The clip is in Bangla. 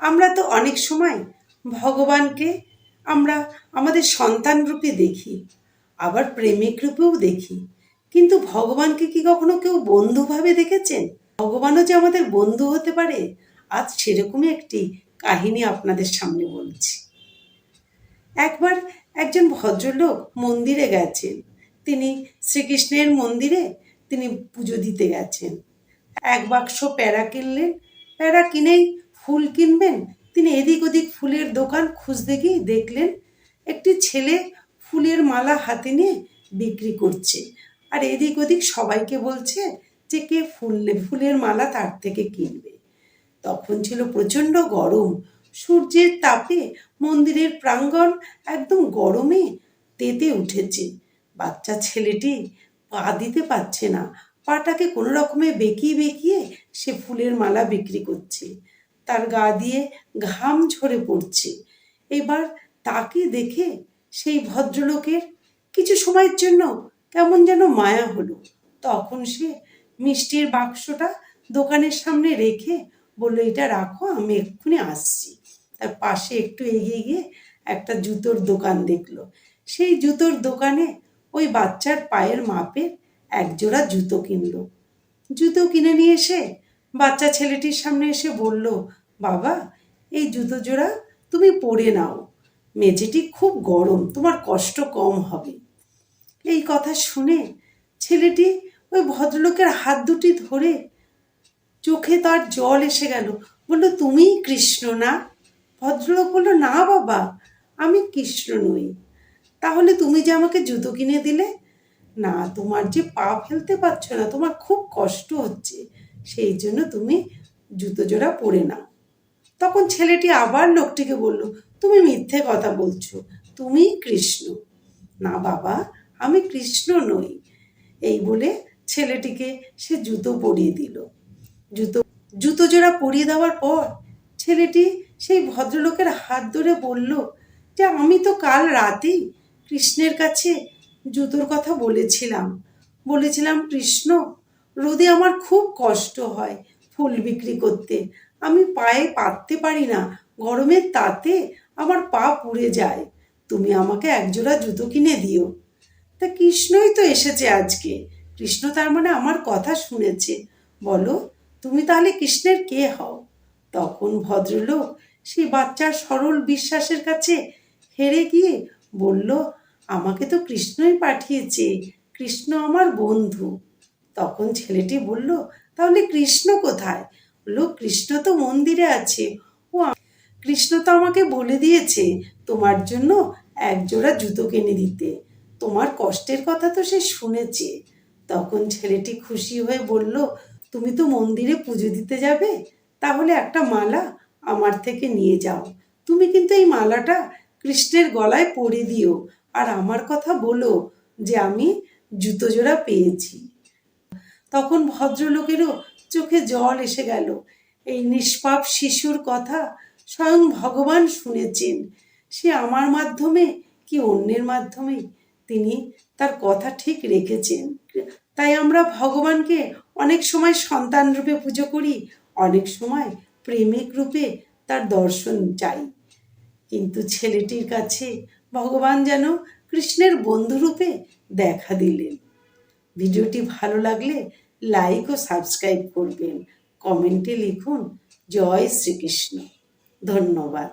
আমরা তো অনেক সময় ভগবানকে আমরা আমাদের সন্তান রূপে দেখি, আবার প্রেমিক রূপেও দেখি, কিন্তু ভগবানকে কি কখনো কেউ বন্ধুভাবে দেখেছেন? ভগবানও যে আমাদের বন্ধু হতে পারে, আজ সেরকমই একটি কাহিনী আপনাদের সামনে বলছি। একবার একজন ভদ্রলোক মন্দিরে গেছেন। তিনি শ্রীকৃষ্ণের মন্দিরে তিনি পুজো দিতে গেছেন। এক বাক্স প্যারা কিনলেন। প্যারা কিনেই ফুল কিনবেন, তিনি এদিক ওদিক ফুলের দোকান খুঁজতে গিয়ে দেখলেন একটি ছেলে ফুলের মালা হাতে নিয়ে বিক্রি করছে, আর এদিক ওদিক সবাইকে বলছে যে কে ফুলের মালা তার থেকে কিনবে। তখন ছিল প্রচণ্ড গরম, সূর্যের তাপে মন্দিরের প্রাঙ্গণ একদম গরমে তেতে উঠেছে। বাচ্চা ছেলেটি পা দিতে পারছে না, পাটাকে কোনো রকমে বেঁকিয়ে বেঁকিয়ে সে ফুলের মালা বিক্রি করছে। তার গা দিয়ে ঘাম ঝরে পড়ছে। এবার তাকে দেখে সেই ভদ্রলোকের কিছু সময়ের জন্য কেমন যেন মায়া হলো। তখন সে মিষ্টির বাক্সটা দোকানের সামনে রেখে বলল, এটা রাখো, আমি এক্ষুনি আসছি। তার পাশে একটু এগিয়ে গিয়ে একটা জুতোর দোকান দেখলো। সেই জুতোর দোকানে ওই বাচ্চার পায়ের মাপের একজোড়া জুতো কিনলো। জুতো কিনে নিয়ে এসে বাচ্চা ছেলেটির সামনে এসে বলল, বাবা, এই জুতো জোড়া তুমি পরে নাও, মেঝেটি খুব গরম, তোমার কষ্ট কম হবে। এই কথা শুনে ছেলেটি ওই ভদ্রলোকের হাত দুটি ধরে চোখে তার জল এসে গেল। বলল, তুমিই কৃষ্ণ না? ভদ্রলোক বলল, না বাবা, আমি কৃষ্ণ নই। তাহলে তুমি যে আমাকে জুতো কিনে দিলে? না, তোমার যে পা ফেলতে পারছো না, তোমার খুব কষ্ট হচ্ছে, সেই জন্য তুমি জুতো জোড়া পরে নাও। তখন ছেলেটি আবার লোকটিকে বলল, তুমি মিথ্যে কথা বলছো, তুমিই কৃষ্ণ। না বাবা, আমি কৃষ্ণ নই। এই বলে ছেলেটিকে সে জুতো পরিয়ে দিল। জুতো জোড়া পরিয়ে দেওয়ার পর ছেলেটি সেই ভদ্রলোকের হাত ধরে বলল যে, আমি তো কাল রাতেই কৃষ্ণের কাছে জুতোর কথা বলেছিলাম, কৃষ্ণ, রোদে আমার খুব কষ্ট হয় ফুল বিক্রি করতে, আমি পায়ে পাততে পারি না, গরমের তাতে আমার পা পুড়ে যায়, তুমি আমাকে একজোড়া জুতো কিনে দিও। তা কৃষ্ণই তো এসেছে আজকে, কৃষ্ণ তার মানে আমার কথা শুনেছে, বলো তুমি তাহলে কৃষ্ণের কে হও? তখন ভদ্রলোক সেই বাচ্চার সরল বিশ্বাসের কাছে হেরে গিয়ে বলল, আমাকে তো কৃষ্ণই পাঠিয়েছে, কৃষ্ণ আমার বন্ধু। তখন ছেলেটি বলল, তাহলে কৃষ্ণ কোথায়? বলল, কৃষ্ণ তো মন্দিরে আছে, কৃষ্ণ তো আমাকে বলে দিয়েছে তোমার জন্য একজোড়া জুতো কিনে দিতে, তোমার কষ্টের কথা তো সে শুনেছে। তখন ছেলেটি খুশি হয়ে বলল, তুমি তো মন্দিরে পুজো দিতে যাবে, তাহলে একটা মালা আমার থেকে নিয়ে যাও, তুমি কিন্তু এই মালাটা কৃষ্ণের গলায় পরিয়ে দিও, আর আমার কথা বলো যে আমি জুতো জোড়া পেয়েছি। তখন ভদ্রলোকেরও চোখে জল এসে গেল। এই নিষ্পাপ শিশুর কথা স্বয়ং ভগবান শুনেছেন। সে আমার মাধ্যমে কি অন্যের মাধ্যমে তিনি তার কথা ঠিক রেখেছেন। তাই আমরা ভগবানকে অনেক সময় সন্তান রূপে পুজো করি, অনেক সময় প্রেমিক রূপে তার দর্শন চাই। কিন্তু ছেলেটির কাছে ভগবান যেন কৃষ্ণের বন্ধুরূপে দেখা দিলেন। ভিডিওটি ভালো লাগলে লাইক ও সাবস্ক্রাইব করবেন, কমেন্টে লিখুন জয় শ্রীকৃষ্ণ। ধন্যবাদ।